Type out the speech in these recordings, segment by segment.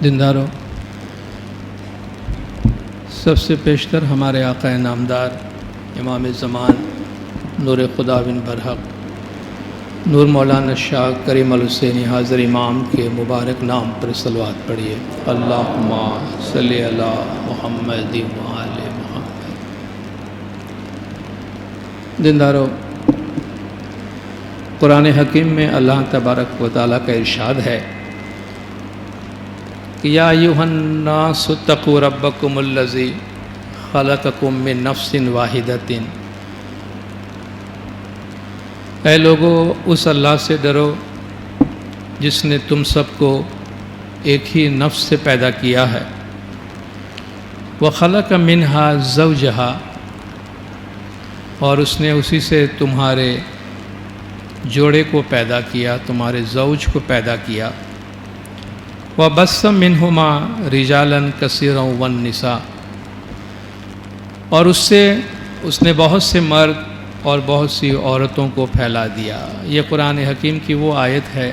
دینداروں، سب سے پیشتر ہمارے آقا نامدار امام زمان نور خدا بن برحق نور مولانا شاہ کریم الحسینی حاضر امام کے مبارک نام پر صلوات پڑھیے۔ اللہم صلی علی محمد و آل محمد۔ دینداروں، قرآن حکیم میں اللہ تبارک و تعالیٰ کا ارشاد ہے کہ یا ایھا الناس اتقوا ربکم الذی خلقکم من نفس واحدۃ، اے لوگو اس اللہ سے ڈرو جس نے تم سب کو ایک ہی نفس سے پیدا کیا ہے، وخلق منہا زوجہا، اور اس نے اسی سے تمہارے جوڑے کو پیدا کیا، تمہارے زوج کو پیدا کیا، وَبَثَّ مِنْهُمَا رِجَالًا كَثِيرًا وَالنِّسَاءَ، اور اس نے بہت سے مرد اور بہت سی عورتوں کو پھیلا دیا۔ یہ قرآن حکیم کی وہ آیت ہے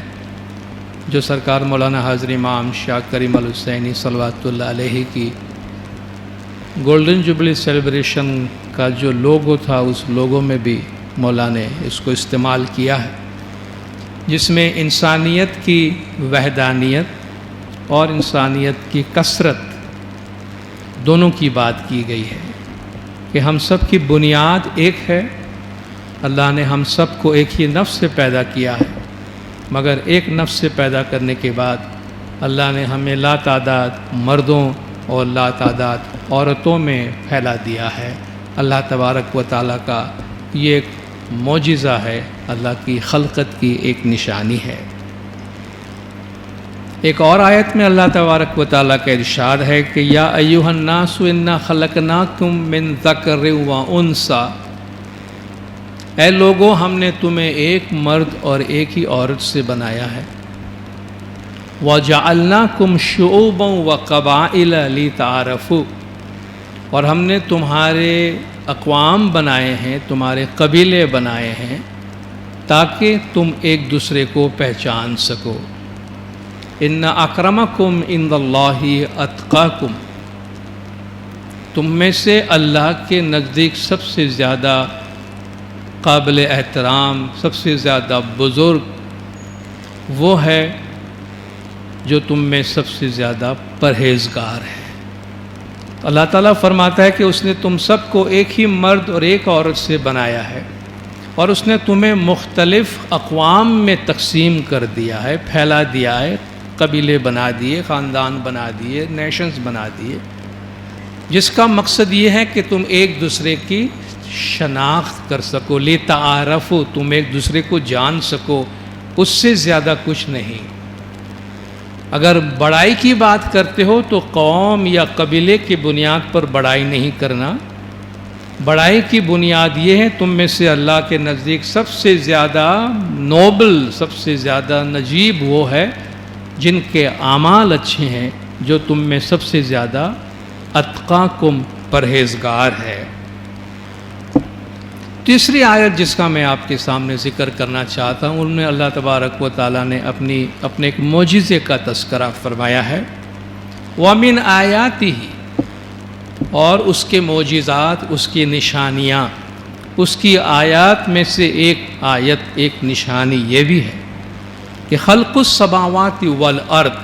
جو سرکار مولانا حاضر امام شاہ کریم الحسینی صلوات اللہ علیہ کی گولڈن جوبلی سیلیبریشن کا جو لوگو تھا، اس لوگو میں بھی مولا نے اس کو استعمال کیا ہے، جس میں انسانیت کی وحدانیت اور انسانیت کی کثرت دونوں کی بات کی گئی ہے کہ ہم سب کی بنیاد ایک ہے۔ اللہ نے ہم سب کو ایک ہی نفس سے پیدا کیا ہے، مگر ایک نفس سے پیدا کرنے کے بعد اللہ نے ہمیں لا تعداد مردوں اور لا تعداد عورتوں میں پھیلا دیا ہے۔ اللہ تبارک و تعالیٰ کا یہ ایک معجزہ ہے، اللہ کی خلقت کی ایک نشانی ہے۔ ایک اور آیت میں اللہ تبارک و تعالیٰ کا ارشاد ہے کہ یا ایھا الناس انا خلقناکم من ذکر و انثی، اے لوگو ہم نے تمہیں ایک مرد اور ایک ہی عورت سے بنایا ہے، وَجَعَلْنَاكُمْ شُعُوبًا وَقَبَائِلَ لِتَعَارَفُوا، اور ہم نے تمہارے اقوام بنائے ہیں، تمہارے قبیلے بنائے ہیں تاکہ تم ایک دوسرے کو پہچان سکو۔ ان اکرمکم عند اللہ اتقاکم، تم میں سے اللہ کے نزدیک سب سے زیادہ قابل احترام، سب سے زیادہ بزرگ وہ ہے جو تم میں سب سے زیادہ پرہیزگار ہے۔ اللہ تعالیٰ فرماتا ہے کہ اس نے تم سب کو ایک ہی مرد اور ایک عورت سے بنایا ہے، اور اس نے تمہیں مختلف اقوام میں تقسیم کر دیا ہے، پھیلا دیا ہے، قبیلے بنا دیے، خاندان بنا دیے، نیشنز بنا دیے، جس کا مقصد یہ ہے کہ تم ایک دوسرے کی شناخت کر سکو، لِتَعَارَفُوا، تم ایک دوسرے کو جان سکو، اس سے زیادہ کچھ نہیں۔ اگر بڑائی کی بات کرتے ہو تو قوم یا قبیلے کی بنیاد پر بڑائی نہیں کرنا، بڑائی کی بنیاد یہ ہے تم میں سے اللہ کے نزدیک سب سے زیادہ نوبل، سب سے زیادہ نجیب وہ ہے جن کے اعمال اچھے ہیں، جو تم میں سب سے زیادہ اتقاکم پرہیزگار ہے۔ تیسری آیت جس کا میں آپ کے سامنے ذکر کرنا چاہتا ہوں، ان میں اللہ تبارک و تعالیٰ نے اپنے ایک معجزے کا تذکرہ فرمایا ہے، وَمِنْ آیَاتِهِ، اور اس کے معجزات، اس کی نشانیاں، اس کی آیات میں سے ایک آیت، ایک نشانی یہ بھی ہے کہ خلق السماوات والارض،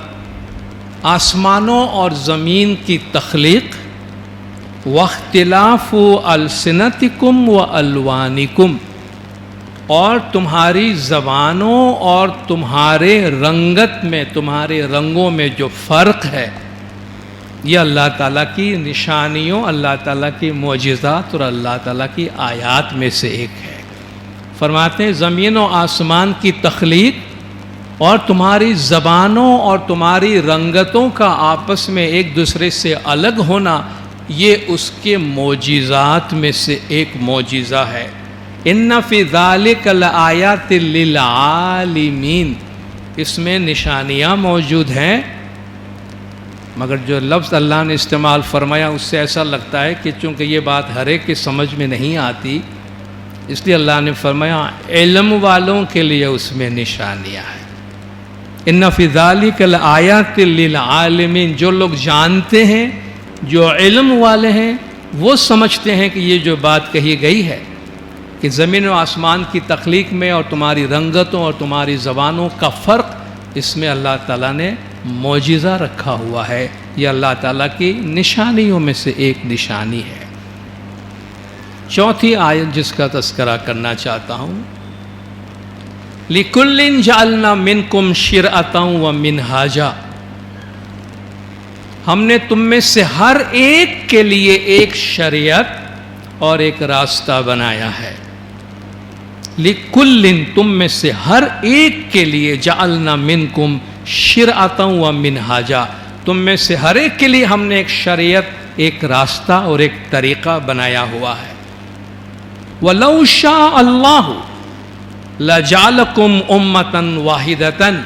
آسمانوں اور زمین کی تخلیق، واختلاف السنتکم والوانکم، اور تمہاری زبانوں اور تمہارے رنگت میں، تمہارے رنگوں میں جو فرق ہے، یہ اللہ تعالیٰ کی نشانیوں، اللہ تعالیٰ کی معجزات اور اللہ تعالیٰ کی آیات میں سے ایک ہے۔ فرماتے ہیں زمین و آسمان کی تخلیق اور تمہاری زبانوں اور تمہاری رنگتوں کا آپس میں ایک دوسرے سے الگ ہونا، یہ اس کے معجزات میں سے ایک معجزہ ہے۔ ان فی ذالک لآیات للعالمین، اس میں نشانیاں موجود ہیں، مگر جو لفظ اللہ نے استعمال فرمایا اس سے ایسا لگتا ہے کہ چونکہ یہ بات ہر ایک کے سمجھ میں نہیں آتی، اس لیے اللہ نے فرمایا علم والوں کے لیے اس میں نشانیاں ہیں۔ ان فی ذالک لآیات للعالمین، جو لوگ جانتے ہیں، جو علم والے ہیں، وہ سمجھتے ہیں کہ یہ جو بات کہی گئی ہے کہ زمین و آسمان کی تخلیق میں اور تمہاری رنگتوں اور تمہاری زبانوں کا فرق، اس میں اللہ تعالیٰ نے معجزہ رکھا ہوا ہے، یہ اللہ تعالیٰ کی نشانیوں میں سے ایک نشانی ہے۔ چوتھی آیت جس کا تذکرہ کرنا چاہتا ہوں، لِكُلٍّ جَعَلْنَا مِنْكُمْ شِرْعَةً وَمِنْهَاجًا، ہم نے تم میں سے ہر ایک کے لیے ایک شریعت اور ایک راستہ بنایا ہے۔ لِكُلٍّ، تم میں سے ہر ایک کے لیے، جَعَلْنَا مِنْكُمْ شِرْعَةً وَمِنْهَاجًا، تم میں سے ہر ایک کے لیے ہم نے ایک شریعت، ایک راستہ اور ایک طریقہ بنایا ہوا ہے۔ وَلَوْ شَاءَ اللَّهُ لَجَعَلَكُمْ أُمَّةً وَاحِدَةً،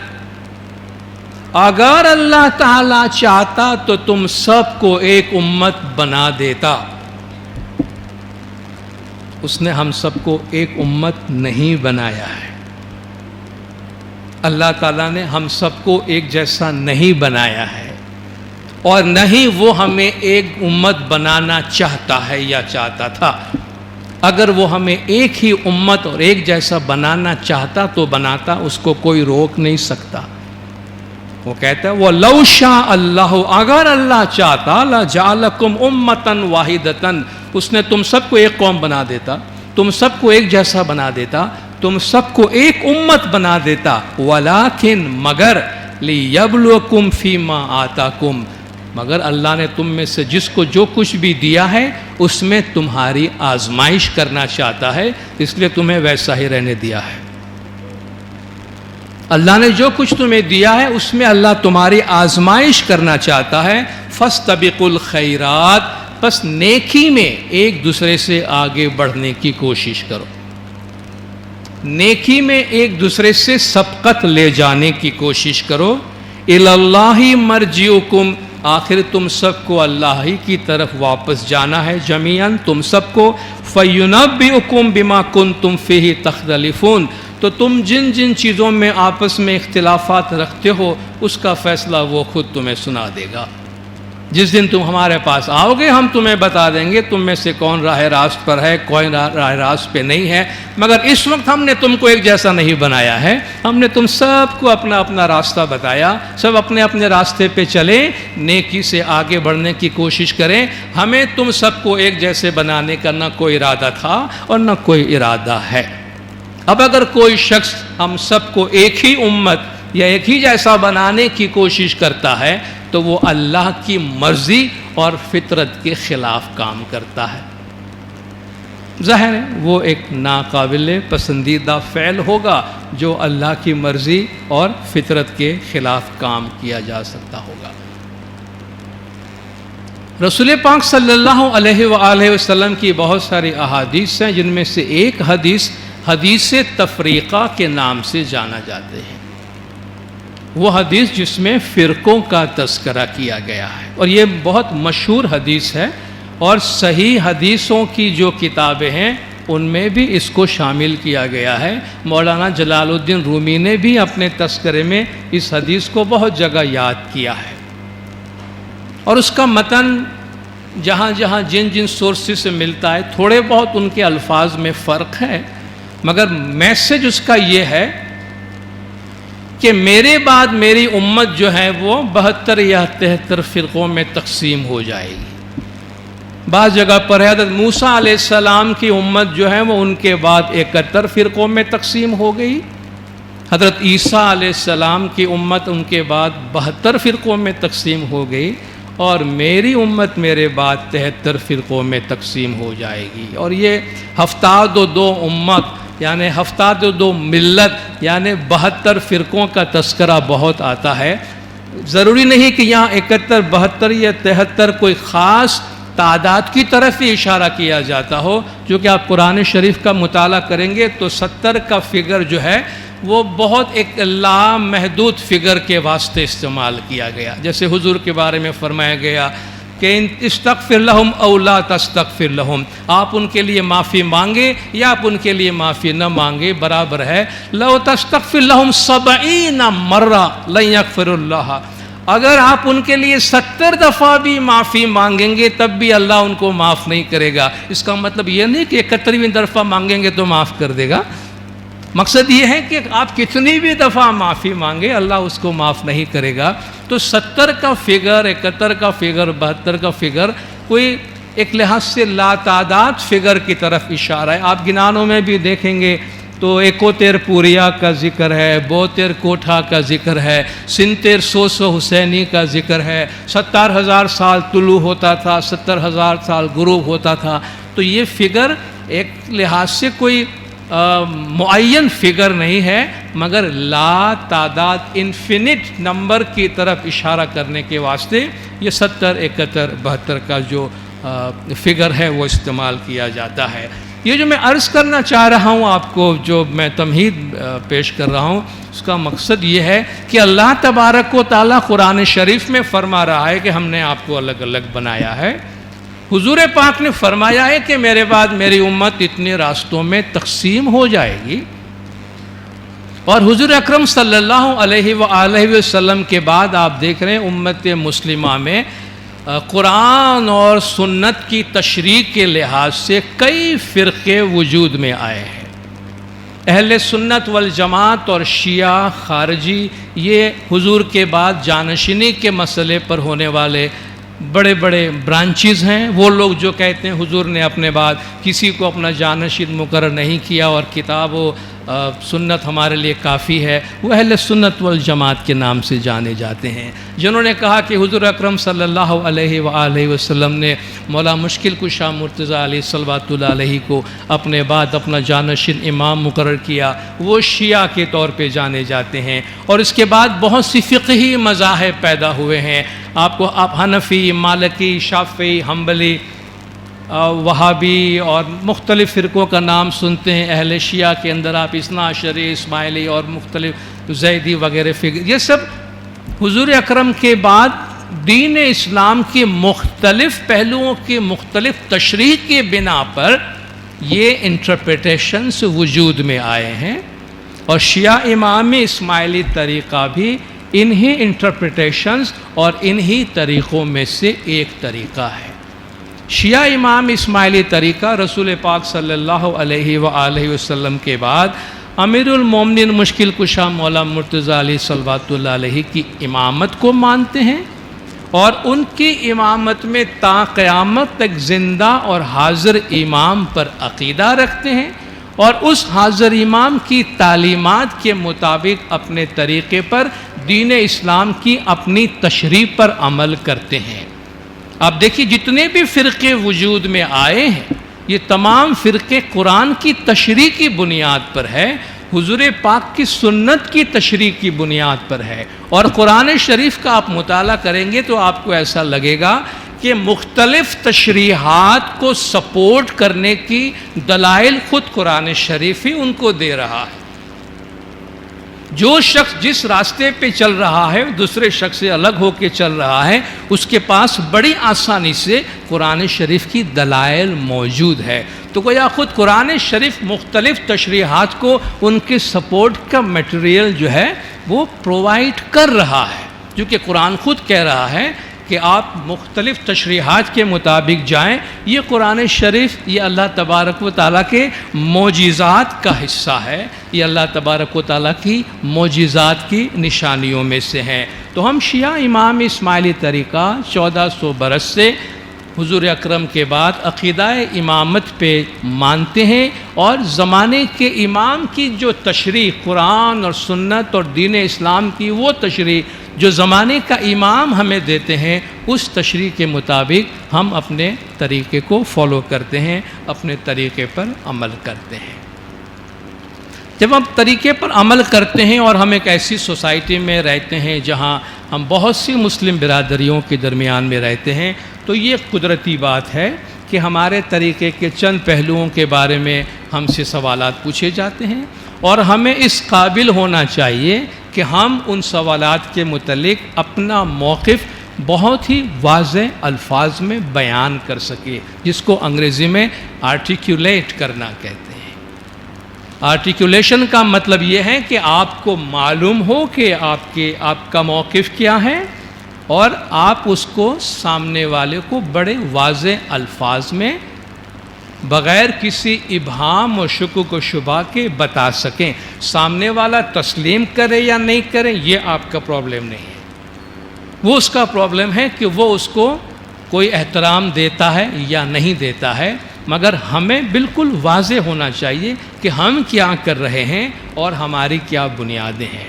اگر اللہ تعالیٰ چاہتا تو تم سب کو ایک امت بنا دیتا۔ اس نے ہم سب کو ایک امت نہیں بنایا ہے، اللہ تعالیٰ نے ہم سب کو ایک جیسا نہیں بنایا ہے، اور نہ ہی وہ ہمیں ایک امت بنانا چاہتا ہے یا چاہتا تھا۔ اگر وہ ہمیں ایک ہی امت اور ایک جیسا بنانا چاہتا تو بناتا، اس کو کوئی روک نہیں سکتا۔ وہ کہتا ہے وَلَوْ شَاءَ اللَّهُ، اگر اللہ چاہتا، لَجَعَلَكُمْ أُمَّةً وَاحِدَةً، اس نے تم سب کو ایک قوم بنا دیتا، تم سب کو ایک جیسا بنا دیتا، تم سب کو ایک امت بنا دیتا۔ وَلَكِنْ، مگر، لِيَبْلُوَكُمْ فِي مَا آتَاكُمْ، مگر اللہ نے تم میں سے جس کو جو کچھ بھی دیا ہے اس میں تمہاری آزمائش کرنا چاہتا ہے، اس لیے تمہیں ویسا ہی رہنے دیا ہے۔ اللہ نے جو کچھ تمہیں دیا ہے اس میں اللہ تمہاری آزمائش کرنا چاہتا ہے۔ فَاسْتَبِقُوا الْخَيْرَاتِ، بس نیکی میں ایک دوسرے سے آگے بڑھنے کی کوشش کرو، نیکی میں ایک دوسرے سے سبقت لے جانے کی کوشش کرو۔ إِلَى اللَّهِ مَرْجِعُكُمْ، آخر تم سب کو اللہ ہی کی طرف واپس جانا ہے، جمیعاً تم سب کو۔ فَيُنَبِّئُكُمْ بِمَا كُنْتُمْ فِيهِ تَخْتَلِفُونَ، تو تم جن جن چیزوں میں آپس میں اختلافات رکھتے ہو اس کا فیصلہ وہ خود تمہیں سنا دے گا۔ جس دن تم ہمارے پاس آؤ گے ہم تمہیں بتا دیں گے تم میں سے کون راہ راست پر ہے، کون راہ راست پہ نہیں ہے، مگر اس وقت ہم نے تم کو ایک جیسا نہیں بنایا ہے، ہم نے تم سب کو اپنا اپنا راستہ بتایا، سب اپنے اپنے راستے پہ چلیں، نیکی سے آگے بڑھنے کی کوشش کریں۔ ہمیں تم سب کو ایک جیسے بنانے کا نہ کوئی ارادہ تھا اور نہ کوئی ارادہ ہے۔ اب اگر کوئی شخص ہم سب کو ایک ہی امت یا ایک ہی جیسا بنانے کی کوشش کرتا ہے تو وہ اللہ کی مرضی اور فطرت کے خلاف کام کرتا ہے۔ ظاہر ہے وہ ایک ناقابل پسندیدہ فعل ہوگا جو اللہ کی مرضی اور فطرت کے خلاف کام کیا جا سکتا ہوگا۔ رسول پاک صلی اللہ علیہ وآلہ وسلم کی بہت ساری احادیث ہیں، جن میں سے ایک حدیث تفریقہ کے نام سے جانا جاتے ہیں۔ وہ حدیث جس میں فرقوں کا تذکرہ کیا گیا ہے، اور یہ بہت مشہور حدیث ہے، اور صحیح حدیثوں کی جو کتابیں ہیں ان میں بھی اس کو شامل کیا گیا ہے۔ مولانا جلال الدین رومی نے بھی اپنے تذکرے میں اس حدیث کو بہت جگہ یاد کیا ہے، اور اس کا متن جہاں جہاں جن جن سورسز سے ملتا ہے تھوڑے بہت ان کے الفاظ میں فرق ہے، مگر میسج اس کا یہ ہے کہ میرے بعد میری امت جو ہے وہ 72 یا 73 فرقوں میں تقسیم ہو جائے گی۔ بعض جگہ پر حضرت موسیٰ علیہ السلام کی امت جو ہے وہ ان کے بعد 71 فرقوں میں تقسیم ہو گئی، حضرت عیسیٰ علیہ السلام کی امت ان کے بعد 72 فرقوں میں تقسیم ہو گئی، اور میری امت میرے بعد 73 فرقوں میں تقسیم ہو جائے گی۔ اور یہ 72 امت یعنی 72 ملت یعنی 72 فرقوں کا تذکرہ بہت آتا ہے۔ ضروری نہیں کہ یہاں 71، 72 یا 73 کوئی خاص تعداد کی طرف ہی اشارہ کیا جاتا ہو، جو کہ آپ قرآن شریف کا مطالعہ کریں گے تو 70 کا فگر جو ہے وہ بہت ایک لامحدود فگر کے واسطے استعمال کیا گیا، جیسے حضور کے بارے میں فرمایا گیا کہ استغفر لہم او لا تستغفر لہم، آپ ان کے لیے معافی مانگے یا آپ ان کے لیے معافی نہ مانگے برابر ہے. لو تستغفر لہم 70 مرہ لن یغفر اللہ، اگر آپ ان کے لیے 70 دفعہ بھی معافی مانگیں گے تب بھی اللہ ان کو معاف نہیں کرے گا. اس کا مطلب یہ نہیں کہ 71ویں دفعہ مانگیں گے تو معاف کر دے گا. مقصد یہ ہے کہ آپ کتنی بھی دفعہ معافی مانگے اللہ اس کو معاف نہیں کرے گا. تو 70 کا فگر، 71 کا فگر، 72 کا فگر کوئی ایک لحاظ سے لاتعداد فگر کی طرف اشارہ ہے. آپ گنانوں میں بھی دیکھیں گے تو 71 پوریا کا ذکر ہے، 72 کوٹھا کا ذکر ہے، 67 سو حسینی کا ذکر ہے، 70,000 سال طلوع ہوتا تھا، 70,000 سال غروب ہوتا تھا. تو یہ فگر ایک لحاظ سے کوئی معین فگر نہیں ہے، مگر لا تعداد انفینٹ نمبر کی طرف اشارہ کرنے کے واسطے یہ 70، 71، 72 کا جو فگر ہے وہ استعمال کیا جاتا ہے. یہ جو میں عرض کرنا چاہ رہا ہوں آپ کو، جو میں تمہید پیش کر رہا ہوں، اس کا مقصد یہ ہے کہ اللہ تبارک و تعالیٰ قرآن شریف میں فرما رہا ہے کہ ہم نے آپ کو الگ الگ بنایا ہے. حضور پاک نے فرمایا ہے کہ میرے بعد میری امت اتنے راستوں میں تقسیم ہو جائے گی. اور حضور اکرم صلی اللہ علیہ وآلہ وسلم کے بعد آپ دیکھ رہے ہیں امت مسلمہ میں قرآن اور سنت کی تشریح کے لحاظ سے کئی فرقے وجود میں آئے ہیں. اہل سنت والجماعت اور شیعہ خارجی یہ حضور کے بعد جانشینی کے مسئلے پر ہونے والے بڑے بڑے برانچز ہیں. وہ لوگ جو کہتے ہیں حضور نے اپنے بعد کسی کو اپنا جانشین مقرر نہیں کیا اور کتاب و سنت ہمارے لیے کافی ہے، وہ اہل سنت والجماعت کے نام سے جانے جاتے ہیں. جنہوں نے کہا کہ حضور اکرم صلی اللہ علیہ وآلہ وسلم نے مولا مشکل کشا مرتضیٰ علیہ صلوات اللہ علیہ کو اپنے بعد اپنا جانشین امام مقرر کیا، وہ شیعہ کے طور پہ جانے جاتے ہیں. اور اس کے بعد بہت سی فقہی مذاہب پیدا ہوئے ہیں. آپ حنفی، مالکی، شافعی، حنبلی، وہابی اور مختلف فرقوں کا نام سنتے ہیں. اہل شیعہ کے اندر آپ اثنا عشری، اسماعیلی اور مختلف زیدی وغیرہ فکر، یہ سب حضور اکرم کے بعد دین اسلام کے مختلف پہلوؤں کی مختلف تشریح کے بنا پر یہ انٹرپریٹیشنز وجود میں آئے ہیں. اور شیعہ امام اسماعیلی طریقہ بھی انہی انٹرپریٹیشنز اور انہی طریقوں میں سے ایک طریقہ ہے. شیعہ امام اسماعیلی طریقہ رسول پاک صلی اللہ علیہ وآلہ وسلم کے بعد امیر المومنین مشکل کشا مولا مرتضیٰ علیہ صلوات اللہ علیہ کی امامت کو مانتے ہیں اور ان کی امامت میں تا قیامت تک زندہ اور حاضر امام پر عقیدہ رکھتے ہیں اور اس حاضر امام کی تعلیمات کے مطابق اپنے طریقے پر دین اسلام کی اپنی تشریح پر عمل کرتے ہیں. آپ دیکھیے جتنے بھی فرقے وجود میں آئے ہیں یہ تمام فرقے قرآن کی تشریح کی بنیاد پر ہے، حضور پاک کی سنت کی تشریح کی بنیاد پر ہے. اور قرآن شریف کا آپ مطالعہ کریں گے تو آپ کو ایسا لگے گا کہ مختلف تشریحات کو سپورٹ کرنے کی دلائل خود قرآن شریف ہی ان کو دے رہا ہے. جو شخص جس راستے پہ چل رہا ہے دوسرے شخص سے الگ ہو کے چل رہا ہے، اس کے پاس بڑی آسانی سے قرآن شریف کی دلائل موجود ہے. تو گویا خود قرآن شریف مختلف تشریحات کو ان کے سپورٹ کا میٹیریل جو ہے وہ پرووائڈ کر رہا ہے، جو کہ قرآن خود کہہ رہا ہے کہ آپ مختلف تشریحات کے مطابق جائیں. یہ قرآن شریف یہ اللہ تبارک و تعالیٰ کے معجزات کا حصہ ہے، یہ اللہ تبارک و تعالیٰ کی معجزات کی نشانیوں میں سے ہیں. تو ہم شیعہ امام اسماعیلی طریقہ 1400 برس سے حضور اکرم کے بعد عقیدہ امامت پہ مانتے ہیں اور زمانے کے امام کی جو تشریح قرآن اور سنت اور دین اسلام کی وہ تشریح جو زمانے کا امام ہمیں دیتے ہیں اس تشریح کے مطابق ہم اپنے طریقے کو فالو کرتے ہیں، اپنے طریقے پر عمل کرتے ہیں. جب ہم طریقے پر عمل کرتے ہیں اور ہم ایک ایسی سوسائٹی میں رہتے ہیں جہاں ہم بہت سی مسلم برادریوں کے درمیان میں رہتے ہیں تو یہ قدرتی بات ہے کہ ہمارے طریقے کے چند پہلوؤں کے بارے میں ہم سے سوالات پوچھے جاتے ہیں اور ہمیں اس قابل ہونا چاہیے کہ ہم ان سوالات کے متعلق اپنا موقف بہت ہی واضح الفاظ میں بیان کر سکے، جس کو انگریزی میں آرٹیکولیٹ کرنا کہتے ہیں۔ آرٹیکولیشن کا مطلب یہ ہے کہ آپ کو معلوم ہو کہ آپ کا موقف کیا ہے، اور آپ اس کو سامنے والے کو بڑے واضح الفاظ میں بغیر کسی ابہام و شکوک و شبہ کے بتا سکیں۔ سامنے والا تسلیم کرے یا نہیں کرے یہ آپ کا پرابلم نہیں ہے، وہ اس کا پرابلم ہے کہ وہ اس کو کوئی احترام دیتا ہے یا نہیں دیتا ہے، مگر ہمیں بالکل واضح ہونا چاہیے کہ ہم کیا کر رہے ہیں اور ہماری کیا بنیادیں ہیں۔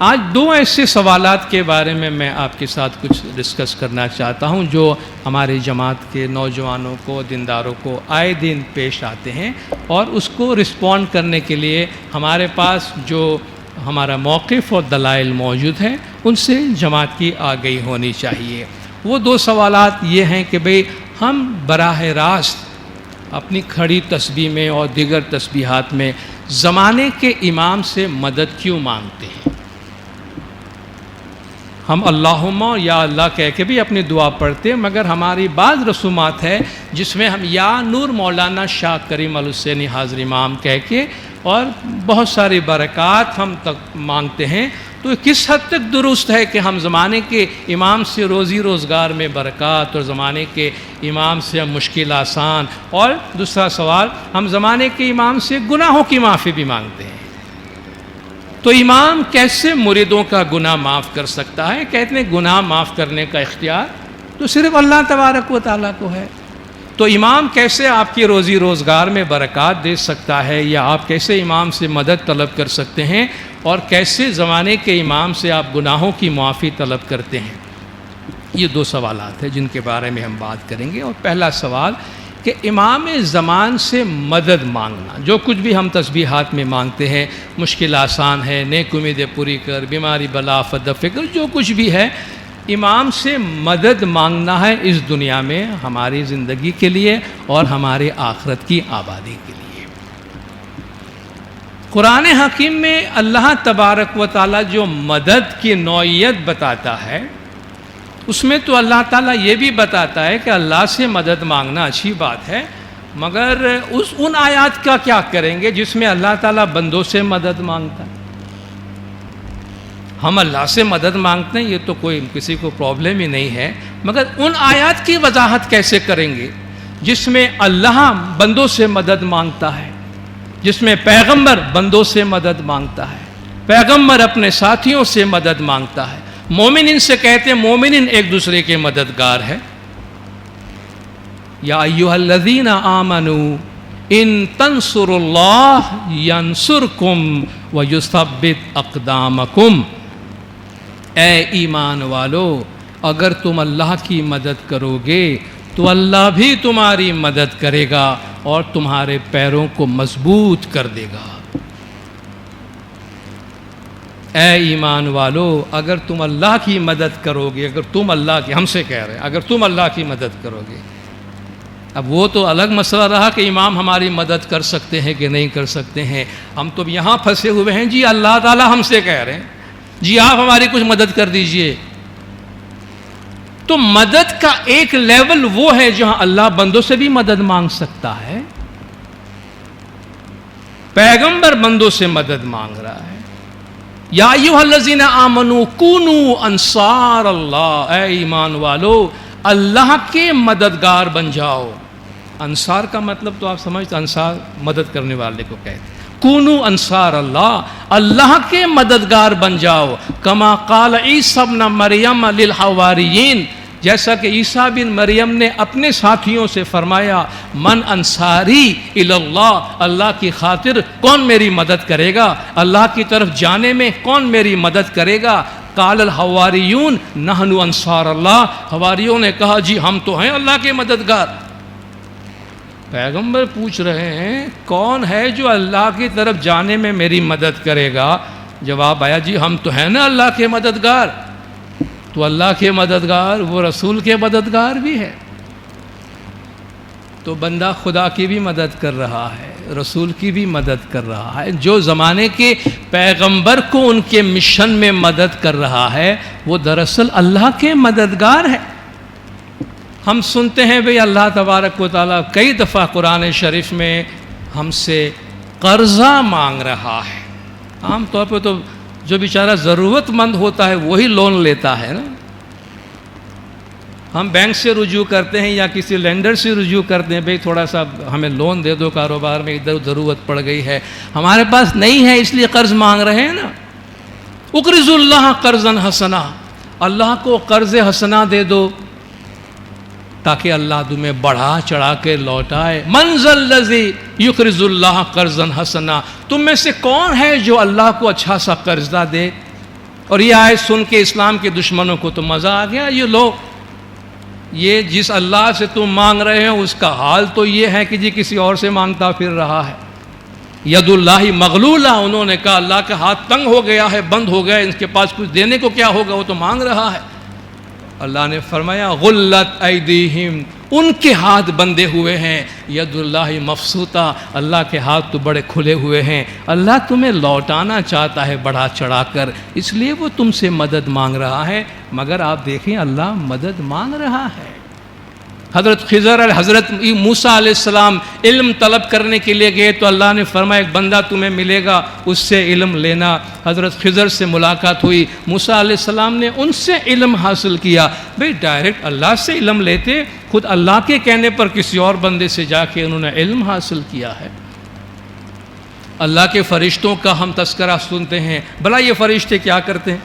آج دو ایسے سوالات کے بارے میں آپ کے ساتھ کچھ ڈسکس کرنا چاہتا ہوں جو ہماری جماعت کے نوجوانوں کو، دینداروں کو آئے دن پیش آتے ہیں، اور اس کو رسپونڈ کرنے کے لیے ہمارے پاس جو ہمارا موقف اور دلائل موجود ہیں ان سے جماعت کی آگہی ہونی چاہیے۔ وہ دو سوالات یہ ہیں کہ بھئی ہم براہ راست اپنی کھڑی تسبیح میں اور دیگر تسبیحات میں زمانے کے امام سے مدد کیوں مانگتے ہیں؟ ہم اللہم یا اللہ کہہ کے بھی اپنی دعا پڑھتے ہیں، مگر ہماری بعض رسومات ہے جس میں ہم یا نور مولانا شاہ کریم الحسینی حاضر امام کہہ کے اور بہت ساری برکات ہم تک مانگتے ہیں۔ تو کس حد تک درست ہے کہ ہم زمانے کے امام سے روزی روزگار میں برکات، اور زمانے کے امام سے ہم مشکل آسان، اور دوسرا سوال ہم زمانے کے امام سے گناہوں کی معافی بھی مانگتے ہیں۔ تو امام کیسے مریدوں کا گناہ معاف کر سکتا ہے؟ کہتے ہیں گناہ معاف کرنے کا اختیار تو صرف اللہ تبارک و تعالیٰ کو ہے۔ تو امام کیسے آپ کی روزی روزگار میں برکات دے سکتا ہے، یا آپ کیسے امام سے مدد طلب کر سکتے ہیں، اور کیسے زمانے کے امام سے آپ گناہوں کی معافی طلب کرتے ہیں؟ یہ دو سوالات ہیں جن کے بارے میں ہم بات کریں گے۔ اور پہلا سوال کہ امام زمان سے مدد مانگنا، جو کچھ بھی ہم تسبیحات میں مانگتے ہیں، مشکل آسان ہے، نیک امیدیں پوری کر، بیماری بلا فد فکر، جو کچھ بھی ہے، امام سے مدد مانگنا ہے اس دنیا میں ہماری زندگی کے لیے اور ہمارے آخرت کی آبادی کے لیے۔ قرآن حکیم میں اللہ تبارک و تعالیٰ جو مدد کی نوعیت بتاتا ہے، اس میں تو اللہ تعالیٰ یہ بھی بتاتا ہے کہ اللہ سے مدد مانگنا اچھی بات ہے، مگر ان آیات کا کیا کریں گے جس میں اللہ تعالیٰ بندوں سے مدد مانگتا ہے؟ ہم اللہ سے مدد مانگتے ہیں، یہ تو کوئی کسی کو پرابلم ہی نہیں ہے، مگر ان آیات کی وضاحت کیسے کریں گے جس میں اللہ بندوں سے مدد مانگتا ہے، جس میں پیغمبر بندوں سے مدد مانگتا ہے، پیغمبر اپنے ساتھیوں سے مدد مانگتا ہے، مومنین سے کہتے ہیں مومنین ایک دوسرے کے مددگار ہے۔ یا ایھا الذین آمنوا ان تنصروا اللہ ینصرکم ویثبت اقدامکم، اے ایمان والو اگر تم اللہ کی مدد کرو گے تو اللہ بھی تمہاری مدد کرے گا اور تمہارے پیروں کو مضبوط کر دے گا۔ اے ایمان والو اگر تم اللہ کی مدد کرو گے، اگر تم اللہ کی، ہم سے کہہ رہے ہیں اگر تم اللہ کی مدد کرو گے۔ اب وہ تو الگ مسئلہ رہا کہ امام ہماری مدد کر سکتے ہیں کہ نہیں کر سکتے ہیں، ہم تو یہاں پھنسے ہوئے ہیں جی اللہ تعالیٰ ہم سے کہہ رہے ہیں جی آپ ہماری کچھ مدد کر دیجئے۔ تو مدد کا ایک لیول وہ ہے جہاں اللہ بندوں سے بھی مدد مانگ سکتا ہے، پیغمبر بندوں سے مدد مانگ رہا ہے۔ یا ایھا الذین آمنوا کونوا انصار اللہ، اے ایمان والو اللہ کے مددگار بن جاؤ۔ انصار کا مطلب تو آپ سمجھتے، انصار مدد کرنے والے کو کہتے ہیں۔ کونوا انصار اللہ، اللہ کے مددگار بن جاؤ۔ کما قال عیسی ابن مریم للحواریین، جیسا کہ عیسیٰ بن مریم نے اپنے ساتھیوں سے فرمایا من انصاری الی اللہ، اللہ کی خاطر کون میری مدد کرے گا، اللہ کی طرف جانے میں کون میری مدد کرے گا۔ قال الحواریون نحن انصار اللہ، حواریوں نے کہا جی ہم تو ہیں اللہ کے مددگار۔ پیغمبر پوچھ رہے ہیں کون ہے جو اللہ کی طرف جانے میں میری مدد کرے گا؟ جواب آیا جی ہم تو ہیں نا اللہ کے مددگار۔ تو اللہ کے مددگار وہ رسول کے مددگار بھی ہے، تو بندہ خدا کی بھی مدد کر رہا ہے۔ رسول کی بھی مدد کر رہا ہے. جو زمانے کے پیغمبر کو ان کے مشن میں مدد کر رہا ہے وہ دراصل اللہ کے مددگار ہے. ہم سنتے ہیں بھئی اللہ تبارک و تعالیٰ کئی دفعہ قرآن شریف میں ہم سے قرضہ مانگ رہا ہے. عام طور پہ تو جو بیچارہ ضرورت مند ہوتا ہے وہی لون لیتا ہے نا. ہم بینک سے رجوع کرتے ہیں یا کسی لینڈر سے رجوع کرتے ہیں، بھئی تھوڑا سا ہمیں لون دے دو، کاروبار میں ادھر ضرورت پڑ گئی ہے، ہمارے پاس نہیں ہے اس لیے قرض مانگ رہے ہیں نا. اقرض اللہ قرضا حسنا، اللہ کو قرض حسنا دے دو تاکہ اللہ تمہیں بڑھا چڑھا کے لوٹائے. من ذا الذی یقرض اللہ قرضا حسنا، تم میں سے کون ہے جو اللہ کو اچھا سا قرضہ دے. اور یہ آیت سن کے اسلام کے دشمنوں کو تو مزہ آ گیا. یہ لو، یہ جس اللہ سے تم مانگ رہے ہیں اس کا حال تو یہ ہے کہ جی کسی اور سے مانگتا پھر رہا ہے. ید اللہ مغلولہ، انہوں نے کہا اللہ کا ہاتھ تنگ ہو گیا ہے، بند ہو گیا، اس کے پاس کچھ دینے کو کیا ہوگا، وہ تو مانگ رہا ہے. اللہ نے فرمایا غلت ایدیہم، ان کے ہاتھ بندے ہوئے ہیں. ید اللہ مبسوطہ، اللہ کے ہاتھ تو بڑے کھلے ہوئے ہیں. اللہ تمہیں لوٹانا چاہتا ہے بڑھا چڑھا کر، اس لیے وہ تم سے مدد مانگ رہا ہے. مگر آپ دیکھیں اللہ مدد مانگ رہا ہے. حضرت موسیٰ علیہ السلام علم طلب کرنے کے لیے گئے تو اللہ نے فرمایا ایک بندہ تمہیں ملے گا، اس سے علم لینا. حضرت خضر سے ملاقات ہوئی، موسیٰ علیہ السلام نے ان سے علم حاصل کیا. بھئی ڈائریکٹ اللہ سے علم لیتے، خود اللہ کے کہنے پر کسی اور بندے سے جا کے انہوں نے علم حاصل کیا ہے. اللہ کے فرشتوں کا ہم تذکرہ سنتے ہیں، بھلا یہ فرشتے کیا کرتے ہیں؟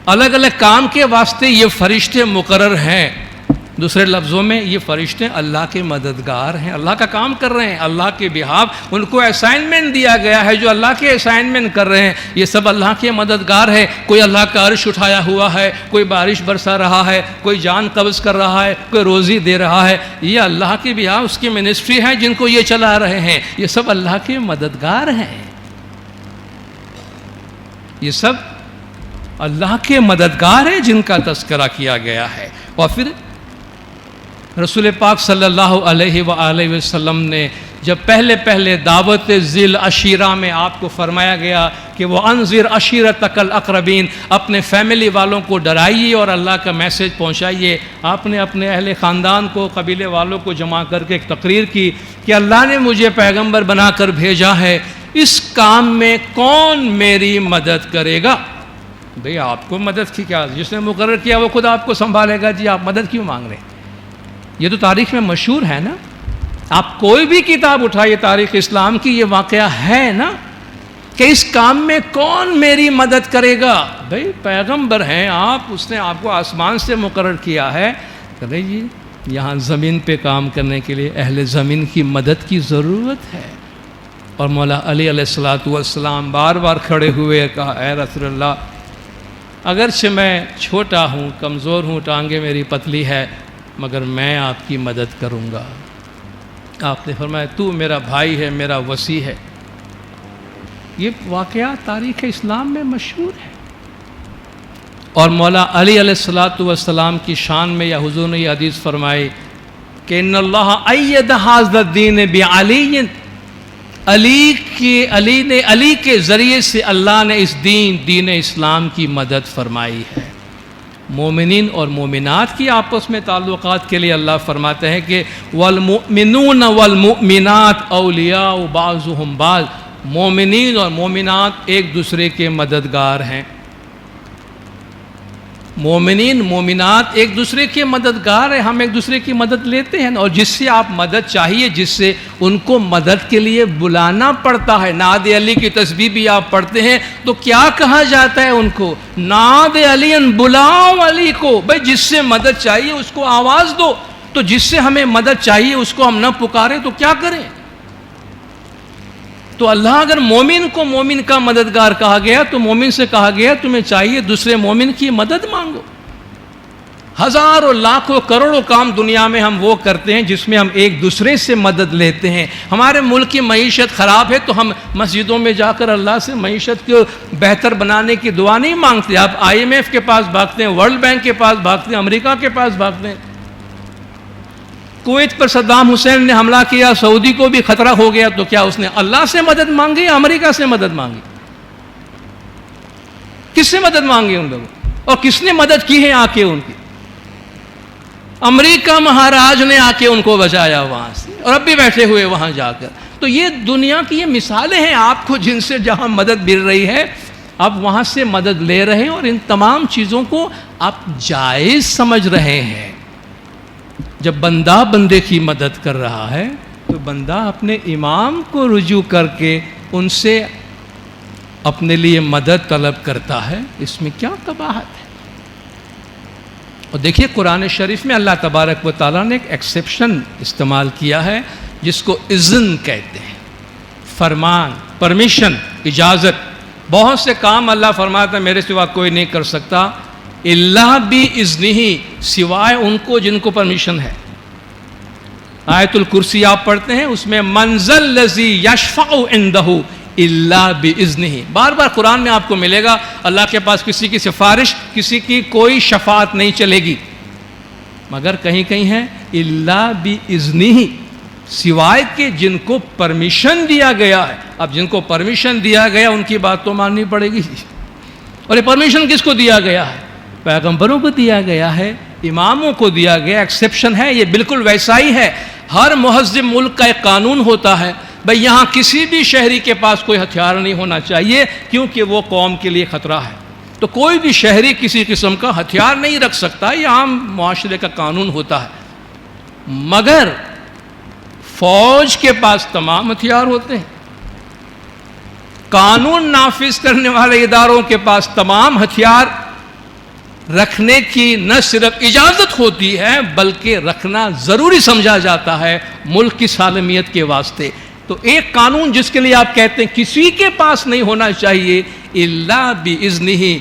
الگ الگ کام کے واسطے یہ فرشتے مقرر ہیں. دوسرے لفظوں میں یہ فرشتے اللہ کے مددگار ہیں، اللہ کا کام کر رہے ہیں، اللہ کے بہاف ان کو اسائنمنٹ دیا گیا ہے جو اللہ کے اسائنمنٹ کر رہے ہیں. یہ سب اللہ کے مددگار ہے. کوئی اللہ کا عرش اٹھایا ہوا ہے، کوئی بارش برسا رہا ہے، کوئی جان قبض کر رہا ہے، کوئی روزی دے رہا ہے. یہ اللہ کے بہاف اس کی منسٹری ہے جن کو یہ چلا رہے ہیں. یہ سب اللہ کے مددگار ہیں. یہ سب اللہ کے مددگار ہیں جن کا تذکرہ کیا گیا ہے. اور پھر رسول پاک صلی اللہ علیہ وآلہ وسلم نے جب پہلے دعوت ذی العشیرہ میں آپ کو فرمایا گیا کہ وہ انذر عشیرتک الاقربین، اپنے فیملی والوں کو ڈرائیے اور اللہ کا میسج پہنچائیے. آپ نے اپنے اہل خاندان کو، قبیلے والوں کو جمع کر کے ایک تقریر کی کہ اللہ نے مجھے پیغمبر بنا کر بھیجا ہے، اس کام میں کون میری مدد کرے گا؟ بھئی آپ کو مدد کی کیا، جس نے مقرر کیا وہ خود آپ کو سنبھالے گا. جی آپ مدد کیوں مانگ رہے ہیں؟ یہ تو تاریخ میں مشہور ہے نا. آپ کوئی بھی کتاب اٹھائیے تاریخ اسلام کی، یہ واقعہ ہے نا کہ اس کام میں کون میری مدد کرے گا. بھئی پیغمبر ہیں آپ، اس نے آپ کو آسمان سے مقرر کیا ہے. کہ جی یہاں زمین پہ کام کرنے کے لیے اہل زمین کی مدد کی ضرورت ہے. اور مولا علی علیہ السلام بار بار کھڑے ہوئے کہا اے رسول اللہ، اگرچہ میں چھوٹا ہوں، کمزور ہوں، ٹانگیں میری پتلی ہے، مگر میں آپ کی مدد کروں گا. آپ نے فرمایا تو میرا بھائی ہے، میرا وصی ہے. یہ واقعہ تاریخ اسلام میں مشہور ہے. اور مولا علی علیہ السلام کی شان میں یا حضور نے یہ حدیث فرمائی کہ ان اللہ اید ھذا الدین بعلی، علی کے ذریعے سے اللہ نے اس دین اسلام کی مدد فرمائی ہے. مومنین اور مومنات کی آپس میں تعلقات کے لیے اللہ فرماتے ہیں کہ والمؤمنون والمؤمنات اولیاء بعضهم بعض، مومنین اور مومنات ایک دوسرے کے مددگار ہیں. مومنین مومنات ایک دوسرے کے مددگار ہیں. ہم ایک دوسرے کی مدد لیتے ہیں اور جس سے آپ مدد چاہیے، جس سے ان کو مدد کے لیے بلانا پڑتا ہے. نعت علی کی تسبیح بھی آپ پڑھتے ہیں تو کیا کہا جاتا ہے ان کو؟ نعت علی، بلاؤ علی کو. بھئی جس سے مدد چاہیے اس کو آواز دو. تو جس سے ہمیں مدد چاہیے اس کو ہم نہ پکاریں تو کیا کریں؟ تو اللہ اگر مومن کو مومن کا مددگار کہا گیا تو مومن سے کہا گیا تمہیں چاہیے دوسرے مومن کی مدد مانگو. ہزاروں لاکھوں کروڑوں کام دنیا میں ہم وہ کرتے ہیں جس میں ہم ایک دوسرے سے مدد لیتے ہیں. ہمارے ملک کی معیشت خراب ہے تو ہم مسجدوں میں جا کر اللہ سے معیشت کو بہتر بنانے کی دعا نہیں مانگتے. آپ IMF کے پاس بھاگتے ہیں، ورلڈ بینک کے پاس بھاگتے ہیں، امریکہ کے پاس بھاگتے ہیں. کویت پر صدام حسین نے حملہ کیا، سعودی کو بھی خطرہ ہو گیا، تو کیا اس نے اللہ سے مدد مانگی یا امریکہ سے مدد مانگی؟ کس سے مدد مانگی ان لوگوں؟ اور کس نے مدد کی ہے آ کے ان کی؟ امریکہ مہاراج نے آ کے ان کو بچایا وہاں سے، اور اب بھی بیٹھے ہوئے وہاں جا کر. تو یہ دنیا کی یہ مثالیں ہیں آپ کو، جن سے جہاں مدد مل رہی ہے آپ وہاں سے مدد لے رہے ہیں، اور ان تمام چیزوں کو آپ جائز سمجھ رہے ہیں. جب بندہ بندے کی مدد کر رہا ہے تو بندہ اپنے امام کو رجوع کر کے ان سے اپنے لیے مدد طلب کرتا ہے. اس میں کیا قباحت ہے؟ اور دیکھیے قرآن شریف میں اللہ تبارک و تعالیٰ نے ایک ایکسیپشن استعمال کیا ہے جس کو اذن کہتے ہیں، فرمان، پرمیشن، اجازت. بہت سے کام اللہ فرماتا ہے میرے سوا کوئی نہیں کر سکتا، اللہ بھی اذنہ، سوائے ان کو جن کو پرمیشن ہے. آیت الکرسی آپ پڑھتے ہیں، اس میں من ذا الذی یشفع عندہ الا باذنہ. بار بار قرآن میں آپ کو ملے گا اللہ کے پاس کسی کی سفارش، کسی کی کوئی شفاعت نہیں چلے گی، مگر کہیں کہیں ہے الا باذنہ، سوائے کہ جن کو پرمیشن دیا گیا ہے. اب جن کو پرمیشن دیا گیا ان کی بات تو ماننی پڑے گی. اور یہ پرمیشن کس کو دیا گیا ہے؟ پیغمبروں کو دیا گیا ہے، اماموں کو دیا گیا. ایکسیپشن ہے، یہ بالکل ویسا ہی ہے. ہر مہذب ملک کا ایک قانون ہوتا ہے، بھئی یہاں کسی بھی شہری کے پاس کوئی ہتھیار نہیں ہونا چاہیے کیونکہ وہ قوم کے لیے خطرہ ہے. تو کوئی بھی شہری کسی قسم کا ہتھیار نہیں رکھ سکتا، یہ عام معاشرے کا قانون ہوتا ہے. مگر فوج کے پاس تمام ہتھیار ہوتے ہیں، قانون نافذ کرنے والے اداروں کے پاس تمام ہتھیار رکھنے کی نہ صرف اجازت ہوتی ہے بلکہ رکھنا ضروری سمجھا جاتا ہے ملک کی سالمیت کے واسطے. تو ایک قانون جس کے لیے آپ کہتے ہیں کسی کے پاس نہیں ہونا چاہیے الا باذنہ،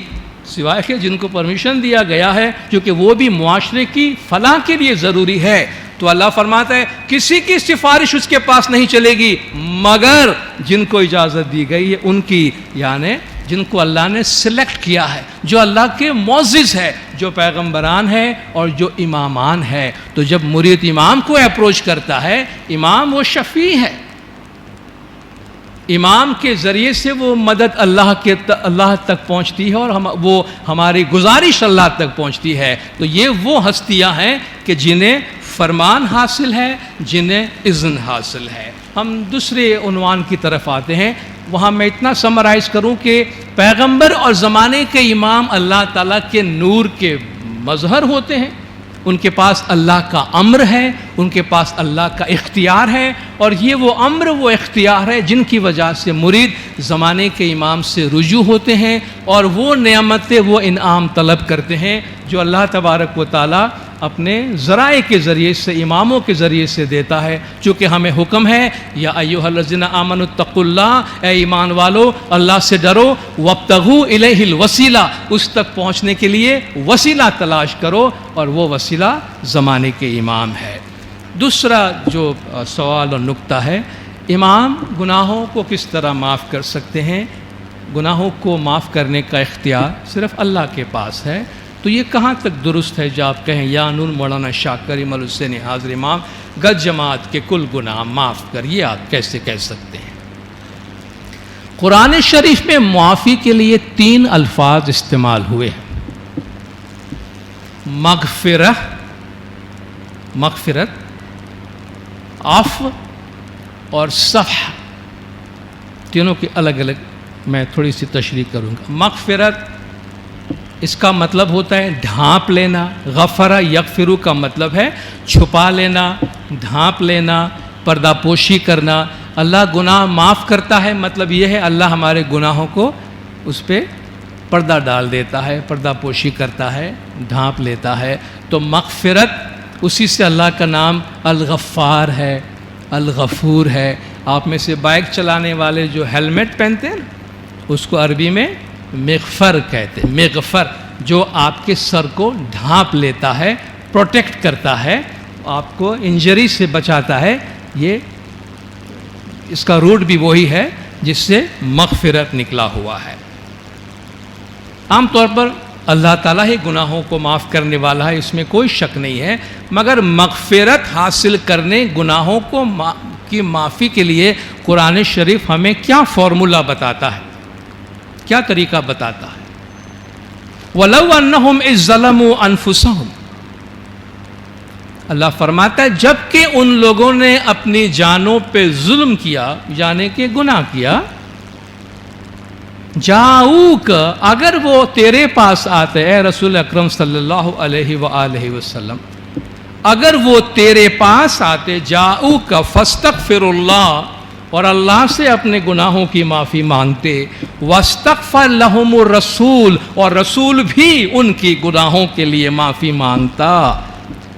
سوائے کہ جن کو پرمیشن دیا گیا ہے، کیونکہ وہ بھی معاشرے کی فلاح کے لیے ضروری ہے. تو اللہ فرماتا ہے کسی کی سفارش اس کے پاس نہیں چلے گی مگر جن کو اجازت دی گئی ہے ان کی، یعنی جن کو اللہ نے سلیکٹ کیا ہے، جو اللہ کے معزز ہے، جو پیغمبران ہے اور جو امامان ہے. تو جب مرید امام کو اپروچ کرتا ہے، امام وہ شفیع ہے، امام کے ذریعے سے وہ مدد اللہ تک پہنچتی ہے اور وہ ہماری گزارش اللہ تک پہنچتی ہے. تو یہ وہ ہستیاں ہیں کہ جنہیں فرمان حاصل ہے، جنہیں اذن حاصل ہے. ہم دوسرے عنوان کی طرف آتے ہیں. وہاں میں اتنا سمرائز کروں کہ پیغمبر اور زمانے کے امام اللہ تعالیٰ کے نور کے مظہر ہوتے ہیں. ان کے پاس اللہ کا امر ہے، ان کے پاس اللہ کا اختیار ہے، اور یہ وہ امر وہ اختیار ہے جن کی وجہ سے مرید زمانے کے امام سے رجوع ہوتے ہیں اور وہ نعمتیں وہ انعام طلب کرتے ہیں جو اللہ تبارک و تعالیٰ اپنے ذرائع کے ذریعے سے، اماموں کے ذریعے سے دیتا ہے. چونکہ ہمیں حکم ہے یا ایھا الذین آمنوا اتقوا اللہ، اے ایمان والو اللہ سے ڈرو، وابتغوا الیہ الوسیلہ، اس تک پہنچنے کے لیے وسیلہ تلاش کرو، اور وہ وسیلہ زمانے کے امام ہے. دوسرا جو سوال اور نکتہ ہے، امام گناہوں کو کس طرح معاف کر سکتے ہیں؟ گناہوں کو معاف کرنے کا اختیار صرف اللہ کے پاس ہے. تو یہ کہاں تک درست ہے جب آپ کہیں یا نور مولانا شاہ کریم الحسین حاضر امام گج جماعت کے کل گناہ معاف کر، یہ آپ کیسے کہہ سکتے ہیں؟ قرآن شریف میں معافی کے لیے 3 الفاظ استعمال ہوئے ہیں، مغفرت، عفو اور صفح. تینوں کی الگ الگ میں تھوڑی سی تشریح کروں گا. مغفرت، اس کا مطلب ہوتا ہے ڈھانپ لینا. غفرہ یغفرو کا مطلب ہے چھپا لینا، ڈھانپ لینا، پردہ پوشی کرنا. اللہ گناہ معاف کرتا ہے، مطلب یہ ہے اللہ ہمارے گناہوں کو اس پہ پردہ ڈال دیتا ہے، پردہ پوشی کرتا ہے، ڈھانپ لیتا ہے. تو مغفرت، اسی سے اللہ کا نام الغفار ہے، الغفور ہے. آپ میں سے بائک چلانے والے جو ہیلمٹ پہنتے ہیں اس کو عربی میں مغفر کہتے ہیں. مغفر، جو آپ کے سر کو ڈھانپ لیتا ہے، پروٹیکٹ کرتا ہے، آپ کو انجری سے بچاتا ہے. یہ اس کا روٹ بھی وہی ہے جس سے مغفرت نکلا ہوا ہے. عام طور پر اللہ تعالیٰ ہی گناہوں کو معاف کرنے والا ہے، اس میں کوئی شک نہیں ہے، مگر مغفرت حاصل کرنے گناہوں کی معافی کے لیے قرآن شریف ہمیں کیا فارمولہ بتاتا ہے، کیا طریقہ بتاتا ہے؟ وَلَوْ أَنَّهُمْ إِذْ ظَلَمُوا أَنفُسَهُمْ، اللہ فرماتا ہے جب کہ ان لوگوں نے اپنی جانوں پہ ظلم کیا، یعنی کہ گناہ کیا، جاؤک، اگر وہ تیرے پاس آتے، اے رسول اکرم صلی اللہ علیہ وآلہ وسلم، اگر وہ تیرے پاس آتے، جاؤک فاستغفر اللہ، اور اللہ سے اپنے گناہوں کی معافی مانگتے، واستغفر لہم الرسول، اور رسول بھی ان کی گناہوں کے لیے معافی مانگتا،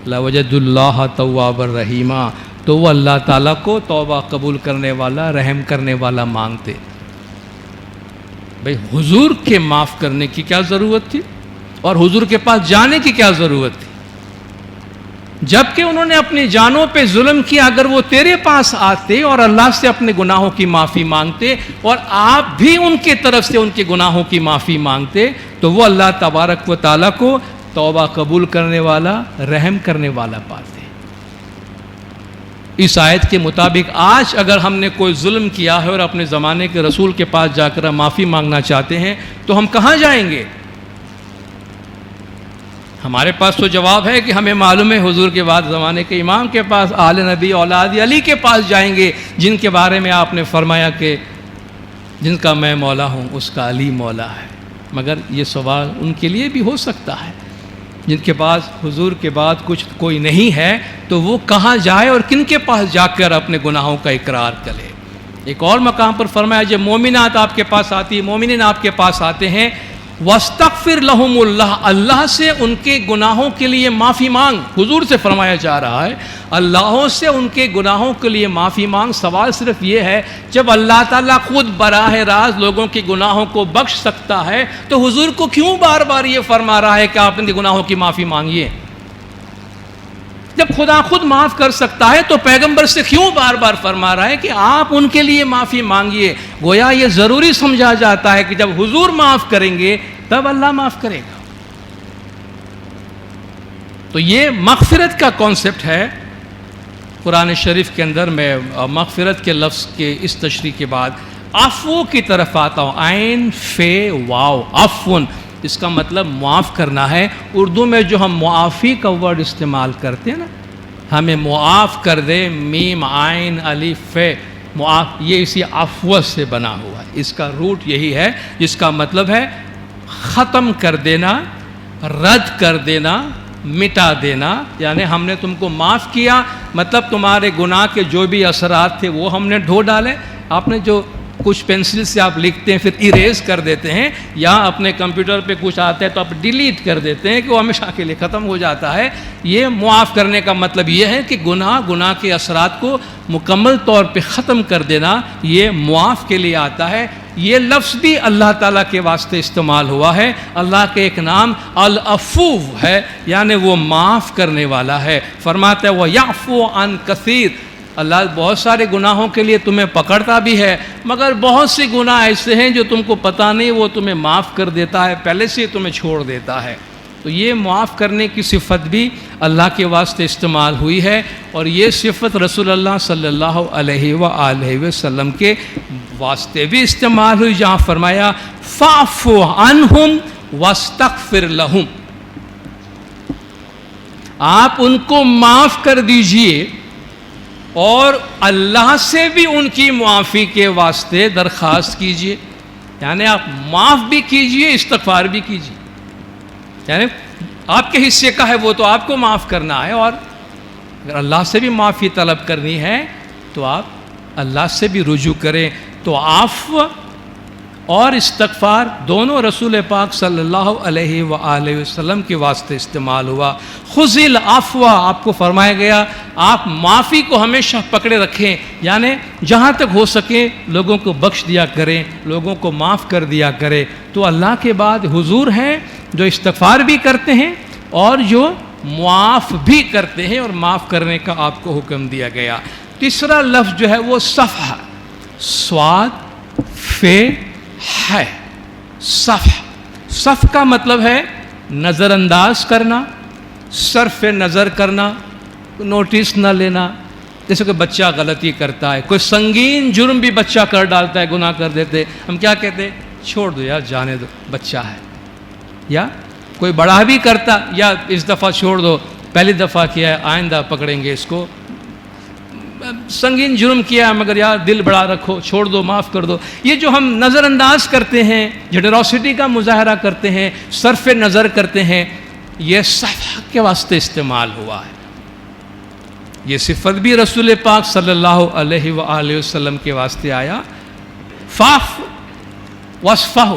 لوجد اللہ توابا رحیما، تو وہ اللہ تعالیٰ کو توبہ قبول کرنے والا، رحم کرنے والا مانگتے۔ بھئی حضور کے معاف کرنے کی کیا ضرورت تھی، اور حضور کے پاس جانے کی کیا ضرورت تھی؟ جبکہ انہوں نے اپنی جانوں پہ ظلم کیا، اگر وہ تیرے پاس آتے اور اللہ سے اپنے گناہوں کی معافی مانگتے، اور آپ بھی ان کی طرف سے ان کے گناہوں کی معافی مانگتے، تو وہ اللہ تبارک و تعالیٰ کو توبہ قبول کرنے والا، رحم کرنے والا پاتے۔ اس آیت کے مطابق آج اگر ہم نے کوئی ظلم کیا ہے اور اپنے زمانے کے رسول کے پاس جا کر معافی مانگنا چاہتے ہیں تو ہم کہاں جائیں گے؟ ہمارے پاس تو جواب ہے کہ ہمیں معلوم ہے حضور کے بعد زمانے کے امام کے پاس، آل نبی اولاد علی کے پاس جائیں گے، جن کے بارے میں آپ نے فرمایا کہ جن کا میں مولا ہوں اس کا علی مولا ہے۔ مگر یہ سوال ان کے لیے بھی ہو سکتا ہے جن کے پاس حضور کے بعد کچھ کوئی نہیں ہے، تو وہ کہاں جائے اور کن کے پاس جا کر اپنے گناہوں کا اقرار کرے؟ ایک اور مقام پر فرمایا جب مومنات آپ کے پاس آتی، مومنین آپ کے پاس آتے ہیں، واستغفر لہم اللہ، اللہ سے ان کے گناہوں کے لیے معافی مانگ، حضور سے فرمایا جا رہا ہے اللہ سے ان کے گناہوں کے لیے معافی مانگ۔ سوال صرف یہ ہے جب اللہ تعالیٰ خود براہ راست لوگوں کے گناہوں کو بخش سکتا ہے تو حضور کو کیوں بار بار یہ فرما رہا ہے کہ آپ ان کے گناہوں کی معافی مانگیے؟ جب خدا خود معاف کر سکتا ہے تو پیغمبر سے کیوں بار بار فرما رہا ہے کہ آپ ان کے لیے معافی مانگیے؟ گویا یہ ضروری سمجھا جاتا ہے کہ جب حضور معاف کریں گے تب اللہ معاف کرے گا۔ تو یہ مغفرت کا کانسیپٹ ہے قرآن شریف کے اندر۔ میں مغفرت کے لفظ کے اس تشریح کے بعد عفو کی طرف آتا ہوں، عین فے واو، عفون، اس کا مطلب معاف کرنا ہے۔ اردو میں جو ہم معافی کا ورڈ استعمال کرتے ہیں نا، ہمیں معاف کر دے، میم عین الف فے، معاف، یہ اسی عفو سے بنا ہوا ہے، اس کا روٹ یہی ہے، جس کا مطلب ہے ختم کر دینا، رد کر دینا، مٹا دینا۔ یعنی ہم نے تم کو معاف کیا، مطلب تمہارے گناہ کے جو بھی اثرات تھے وہ ہم نے دھو ڈالے۔ آپ نے جو کچھ پینسل سے آپ لکھتے ہیں پھر اریز کر دیتے ہیں، یا اپنے کمپیوٹر پہ کچھ آتا ہے تو آپ ڈیلیٹ کر دیتے ہیں کہ وہ ہمیشہ کے لیے ختم ہو جاتا ہے۔ یہ معاف کرنے کا مطلب یہ ہے کہ گناہ کے اثرات کو مکمل طور پہ ختم کر دینا، یہ معاف کے لیے آتا ہے۔ یہ لفظ بھی اللہ تعالیٰ کے واسطے استعمال ہوا ہے۔ اللہ کے ایک نام العفو ہے، یعنی وہ معاف کرنے والا ہے۔ فرماتا ہے وَيَعْفُو عَنْ كَثِيرٍ، اللہ بہت سارے گناہوں کے لیے تمہیں پکڑتا بھی ہے، مگر بہت سے گناہ ایسے ہیں جو تم کو پتہ نہیں، وہ تمہیں معاف کر دیتا ہے، پہلے سے تمہیں چھوڑ دیتا ہے۔ تو یہ معاف کرنے کی صفت بھی اللہ کے واسطے استعمال ہوئی ہے، اور یہ صفت رسول اللہ صلی اللہ علیہ وآلہ وسلم کے واسطے بھی استعمال ہوئی، جہاں فرمایا فَاعْفُ عَنْهُمْ وَاسْتَغْفِرْ لَهُمْ، آپ ان کو معاف کر دیجئے اور اللہ سے بھی ان کی معافی کے واسطے درخواست کیجئے۔ یعنی آپ معاف بھی کیجئے، استغفار بھی کیجئے، یعنی آپ کے حصے کا ہے وہ تو آپ کو معاف کرنا ہے، اور اگر اللہ سے بھی معافی طلب کرنی ہے تو آپ اللہ سے بھی رجوع کریں۔ تو عفو اور استغفار دونوں رسول پاک صلی اللہ علیہ وآلہ وسلم کے واسطے استعمال ہوا۔ خذ العفو، آپ کو فرمایا گیا آپ معافی کو ہمیشہ پکڑے رکھیں، یعنی جہاں تک ہو سکے لوگوں کو بخش دیا کریں، لوگوں کو معاف کر دیا کریں۔ تو اللہ کے بعد حضور ہیں جو استغفار بھی کرتے ہیں اور جو معاف بھی کرتے ہیں، اور معاف کرنے کا آپ کو حکم دیا گیا۔ تیسرا لفظ جو ہے وہ صفح، صاد فے ہے، صفح، صف کا مطلب ہے نظر انداز کرنا، صرف نظر کرنا، نوٹس نہ لینا. جیسے کوئی بچہ غلطی کرتا ہے، کوئی سنگین جرم بھی بچہ کر ڈالتا ہے، گناہ کر دیتے، ہم کیا کہتے ہیں؟ چھوڑ دو یار، جانے دو، بچہ ہے. یا کوئی بڑا بھی کرتا، یا اس دفعہ چھوڑ دو، پہلی دفعہ کیا ہے، آئندہ پکڑیں گے اس کو، سنگین جرم کیا ہے مگر یار دل بڑا رکھو، چھوڑ دو، معاف کر دو. یہ جو ہم نظر انداز کرتے ہیں، جنراسٹی کا مظاہرہ کرتے ہیں، صرف نظر کرتے ہیں، یہ صفحہ کے واسطے استعمال ہوا ہے. یہ صفت بھی رسول پاک صلی اللہ علیہ وآلہ وسلم کے واسطے آیا. فاف وصفہ،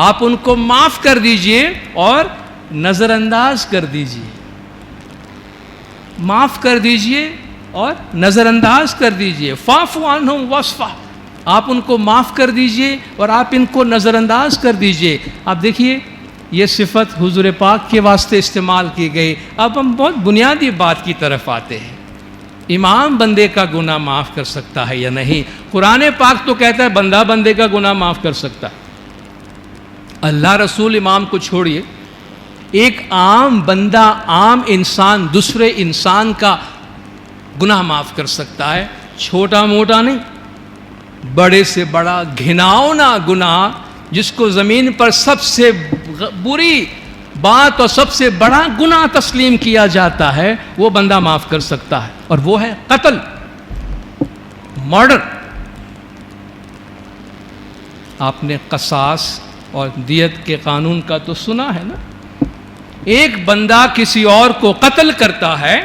آپ ان کو معاف کر دیجئے اور نظر انداز کر دیجئے. معاف کر دیجئے اور نظر انداز کر دیجئے. فاف عنہم وصفہ، آپ ان کو معاف کر دیجئے اور آپ ان کو نظر انداز کر دیجئے. آپ دیکھیے یہ صفت حضور پاک کے واسطے استعمال کی گئی. اب ہم بہت بنیادی بات کی طرف آتے ہیں. امام بندے کا گناہ معاف کر سکتا ہے یا نہیں؟ قرآن پاک تو کہتا ہے بندہ بندے کا گناہ معاف کر سکتا ہے. اللہ رسول امام کو چھوڑیے، ایک عام بندہ، عام انسان دوسرے انسان کا گناہ معاف کر سکتا ہے. چھوٹا موٹا نہیں، بڑے سے بڑا گھناؤنا گناہ جس کو زمین پر سب سے بری بات اور سب سے بڑا گناہ تسلیم کیا جاتا ہے، وہ بندہ معاف کر سکتا ہے، اور وہ ہے قتل، مرڈر. آپ نے قصاص اور دیت کے قانون کا تو سنا ہے نا. ایک بندہ کسی اور کو قتل کرتا ہے،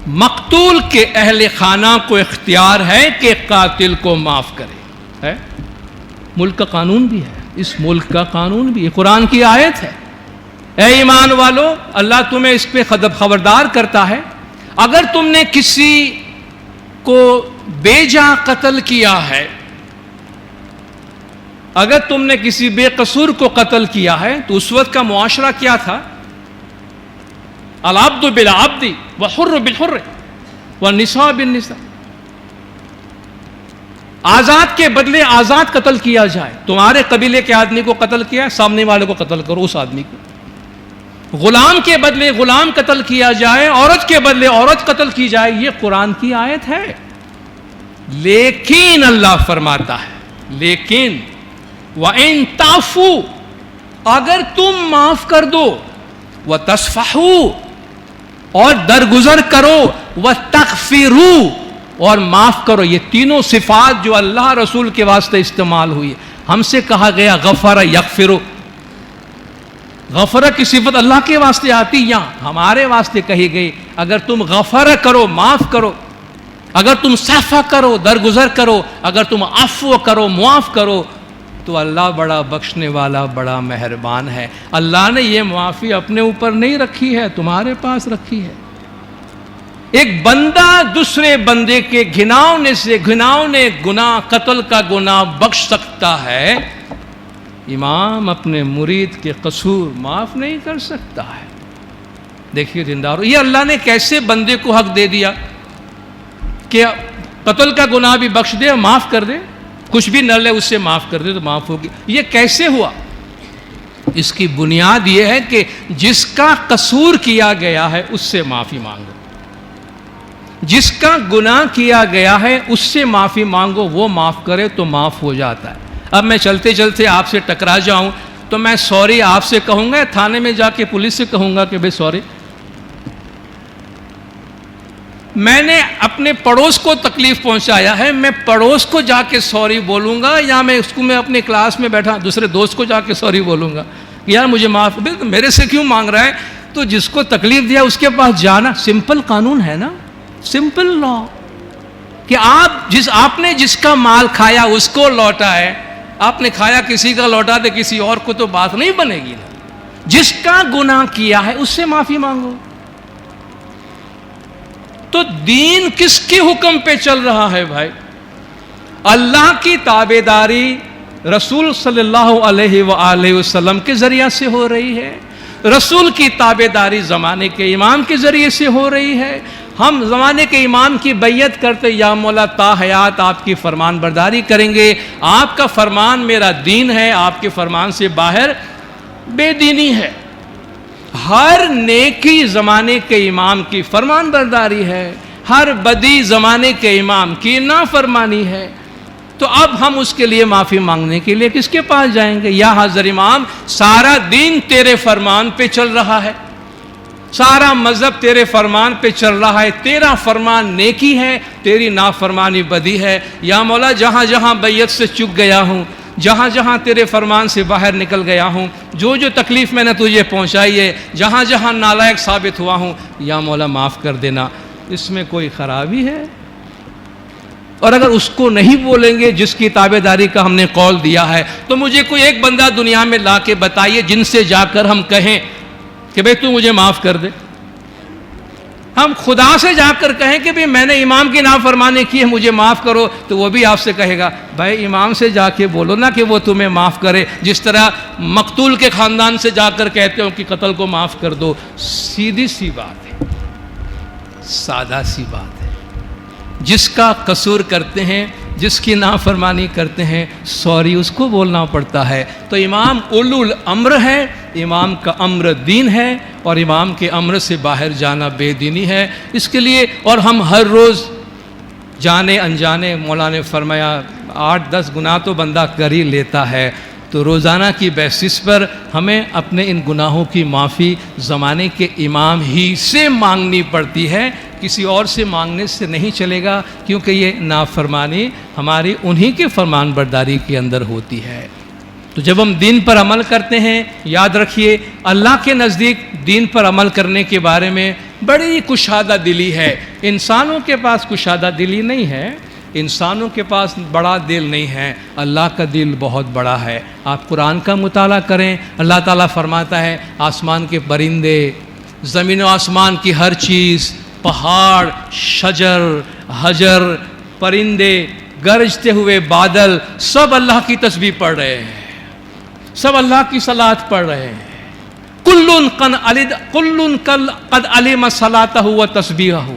مقتول کے اہل خانہ کو اختیار ہے کہ قاتل کو معاف کرے. ہے ملک کا قانون بھی ہے، اس ملک کا قانون بھی ہے، قرآن کی آیت ہے. اے ایمان والو، اللہ تمہیں اس پہ خبردار کرتا ہے، اگر تم نے کسی کو بے جا قتل کیا ہے، اگر تم نے کسی بے قصور کو قتل کیا ہے، تو اس وقت کا معاشرہ کیا تھا؟ العبد بالعبد والحر بالحر والنساء بالنساء. آزاد کے بدلے آزاد قتل کیا جائے. تمہارے قبیلے کے آدمی کو قتل کیا ہے، سامنے والے کو قتل کرو، اس آدمی کو. غلام کے بدلے غلام قتل کیا جائے، عورت کے بدلے عورت قتل کی جائے، یہ قرآن کی آیت ہے. لیکن اللہ فرماتا ہے، لیکن وَإِن تَعْفُوا، اگر تم معاف کر دو، وَتَصْفَحُوا، اور درگزر کرو، وَتَغْفِرُوا، اور معاف کرو. یہ تینوں صفات جو اللہ رسول کے واسطے استعمال ہوئی. ہم سے کہا گیا غفر یغفر، غفر کی صفت اللہ کے واسطے آتی، یہاں ہمارے واسطے کہی گئی. اگر تم غفر کرو، معاف کرو، اگر تم صفح کرو، درگزر کرو، اگر تم عفو کرو، معاف کرو، تو اللہ بڑا بخشنے والا، بڑا مہربان ہے. اللہ نے یہ معافی اپنے اوپر نہیں رکھی ہے، تمہارے پاس رکھی ہے. ایک بندہ دوسرے بندے کے گھناؤنے سے گھناؤنے گناہ، قتل کا گناہ بخش سکتا ہے، امام اپنے مرید کے قصور معاف نہیں کر سکتا ہے. دیکھیے دیندارو، یہ اللہ نے کیسے بندے کو حق دے دیا کہ قتل کا گناہ بھی بخش دے اور معاف کر دے، کچھ بھی نہ لے اس سے معاف کر دے تو معاف ہوگی. یہ کیسے ہوا؟ اس کی بنیاد یہ ہے کہ جس کا قصور کیا گیا ہے اس سے معافی مانگو، جس کا گناہ کیا گیا ہے اس سے معافی مانگو، وہ معاف کرے تو معاف ہو جاتا ہے. اب میں چلتے چلتے آپ سے ٹکرا جاؤں تو میں سوری آپ سے کہوں گا، تھانے میں جا کے پولیس سے کہوں گا کہ بھئی سوری. میں نے اپنے پڑوس کو تکلیف پہنچایا ہے، میں پڑوس کو جا کے سوری بولوں گا، یا میں اس کو میں اپنے کلاس میں بیٹھا دوسرے دوست کو جا کے سوری بولوں گا کہ یار مجھے معاف، میرے سے کیوں مانگ رہا ہے؟ تو جس کو تکلیف دیا اس کے پاس جانا. سمپل قانون ہے نا، سمپل لا، کہ آپ نے جس کا مال کھایا اس کو لوٹا ہے، آپ نے کھایا کسی کا لوٹا دے کسی اور کو تو بات نہیں بنے گی نا. جس کا گناہ کیا ہے اس سے معافی مانگو. تو دین کس کے حکم پہ چل رہا ہے بھائی؟ اللہ کی تابعداری رسول صلی اللہ علیہ وآلہ وسلم کے ذریعہ سے ہو رہی ہے، رسول کی تابعداری زمانے کے امام کے ذریعے سے ہو رہی ہے. ہم زمانے کے امام کی بیعت کرتے یا مولا تا حیات آپ کی فرمان برداری کریں گے، آپ کا فرمان میرا دین ہے، آپ کے فرمان سے باہر بے دینی ہے۔ ہر نیکی زمانے کے امام کی فرمان برداری ہے، ہر بدی زمانے کے امام کی نافرمانی ہے، تو اب ہم اس کے لیے معافی مانگنے کے لیے کس کے پاس جائیں گے؟ یا حضرت امام سارا دین تیرے فرمان پہ چل رہا ہے، سارا مذہب تیرے فرمان پہ چل رہا ہے، تیرا فرمان نیکی ہے، تیری نافرمانی بدی ہے۔ یا مولا جہاں جہاں بیعت سے چک گیا ہوں، جہاں جہاں تیرے فرمان سے باہر نکل گیا ہوں، جو جو تکلیف میں نے تجھے پہنچائی ہے، جہاں جہاں نالائق ثابت ہوا ہوں، یا مولا معاف کر دینا۔ اس میں کوئی خرابی ہے؟ اور اگر اس کو نہیں بولیں گے جس کی تابعداری کا ہم نے قول دیا ہے، تو مجھے کوئی ایک بندہ دنیا میں لا کے بتائیے جن سے جا کر ہم کہیں کہ بھئی تو مجھے معاف کر دے۔ ہم خدا سے جا کر کہیں کہ بھئی میں نے امام کی نافرمانی کی ہے، مجھے معاف کرو، تو وہ بھی آپ سے کہے گا بھائی امام سے جا کے بولو نا کہ وہ تمہیں معاف کرے، جس طرح مقتول کے خاندان سے جا کر کہتے ہو کہ قتل کو معاف کر دو۔ سیدھی سی بات ہے، سادہ سی بات ہے۔ جس کا قصور کرتے ہیں، جس کی نافرمانی کرتے ہیں، سوری اس کو بولنا پڑتا ہے۔ تو امام اولو الامر ہے، امام کا امر دین ہے، اور امام کے امر سے باہر جانا بے دینی ہے۔ اس کے لیے اور ہم ہر روز جانے انجانے، مولا نے فرمایا 8-10 گناہ تو بندہ کر ہی لیتا ہے، تو روزانہ کی بیسس پر ہمیں اپنے ان گناہوں کی معافی زمانے کے امام ہی سے مانگنی پڑتی ہے، کسی اور سے مانگنے سے نہیں چلے گا، کیونکہ یہ نافرمانی ہماری انہی کے فرمان برداری کے اندر ہوتی ہے۔ تو جب ہم دین پر عمل کرتے ہیں، یاد رکھیے اللہ کے نزدیک دین پر عمل کرنے کے بارے میں بڑی کشادہ دلی ہے۔ انسانوں کے پاس کشادہ دلی نہیں ہے، انسانوں کے پاس بڑا دل نہیں ہے، اللہ کا دل بہت بڑا ہے۔ آپ قرآن کا مطالعہ کریں، اللہ تعالیٰ فرماتا ہے آسمان کے پرندے، زمین و آسمان کی ہر چیز، پہاڑ، شجر، حجر، پرندے، گرجتے ہوئے بادل، سب اللہ کی تسبیح پڑھ رہے ہیں، سب اللہ کی صلات پڑھ رہے ہیں۔ کل قد علم صلاتہ و تسبیحہ۔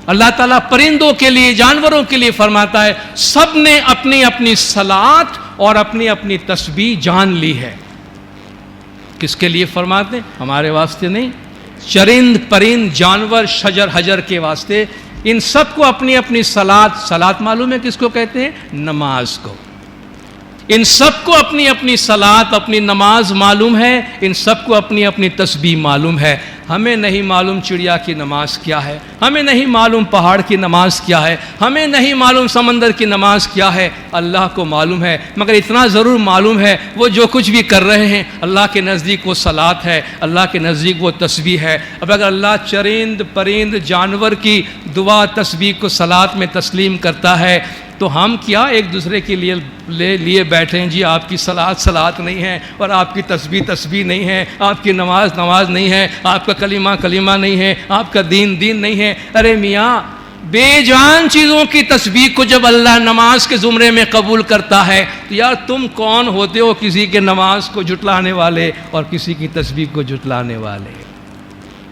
اللہ تعالیٰ پرندوں کے لیے، جانوروں کے لیے فرماتا ہے سب نے اپنی اپنی صلات اور اپنی اپنی تسبیح جان لی ہے۔ کس کے لیے فرماتے ہیں؟ ہمارے واسطے نہیں، چرند پرند جانور شجر حجر کے واسطے، ان سب کو اپنی اپنی صلات معلوم ہے کس کو کہتے ہیں؟ نماز کو۔ ان سب کو اپنی اپنی صلات، اپنی نماز معلوم ہے، ان سب کو اپنی اپنی تسبیح معلوم ہے۔ ہمیں نہیں معلوم چڑیا کی نماز کیا ہے، ہمیں نہیں معلوم پہاڑ کی نماز کیا ہے، ہمیں نہیں معلوم سمندر کی نماز کیا ہے، اللہ کو معلوم ہے۔ مگر اتنا ضرور معلوم ہے وہ جو کچھ بھی کر رہے ہیں اللہ کے نزدیک وہ صلات ہے، اللہ کے نزدیک وہ تسبیح ہے۔ اب اگر اللہ چرند پرند جانور کی دعا تسبیح کو صلات میں تسلیم کرتا ہے، تو ہم کیا ایک دوسرے کے لیے بیٹھے ہیں جی آپ کی صلات نہیں ہے، اور آپ کی تسبیح نہیں ہے، آپ کی نماز نہیں ہے، آپ کا کلمہ نہیں ہے، آپ کا دین نہیں ہے۔ ارے میاں، بے جان چیزوں کی تسبیح کو جب اللہ نماز کے زمرے میں قبول کرتا ہے تو یار تم کون ہوتے ہو کسی کے نماز کو جھٹلانے والے اور کسی کی تسبیح کو جھٹلانے والے؟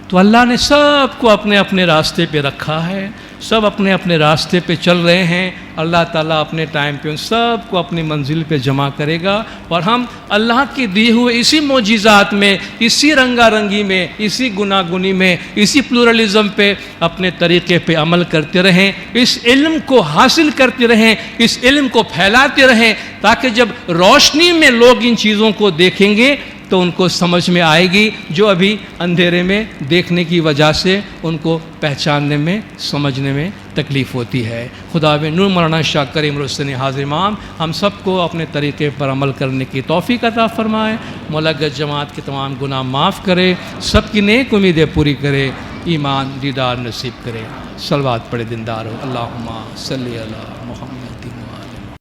تو اللہ نے سب کو اپنے اپنے راستے پہ رکھا ہے، سب اپنے اپنے راستے پہ چل رہے ہیں۔ اللہ تعالیٰ اپنے ٹائم پہ ان سب کو اپنی منزل پہ جمع کرے گا، اور ہم اللہ کی دی ہوئے اسی معجزات میں، اسی رنگا رنگی میں، اسی گناگنی میں، اسی پلورلزم پہ اپنے طریقے پہ عمل کرتے رہیں، اس علم کو حاصل کرتے رہیں، اس علم کو پھیلاتے رہیں، تاکہ جب روشنی میں لوگ ان چیزوں کو دیکھیں گے تو ان کو سمجھ میں آئے گی، جو ابھی اندھیرے میں دیکھنے کی وجہ سے ان کو پہچاننے میں سمجھنے میں تکلیف ہوتی ہے۔ خدا بے نور مولانا شاہ کریم رستنی حاضر امام ہم سب کو اپنے طریقے پر عمل کرنے کی توفیق عطا فرمائے، ملگت جماعت کے تمام گناہ معاف کرے، سب کی نیک امیدیں پوری کرے، ایمان دیدار نصیب کرے۔ صلوات پڑھے دیندار ہو، اللہم صلی علی محمد۔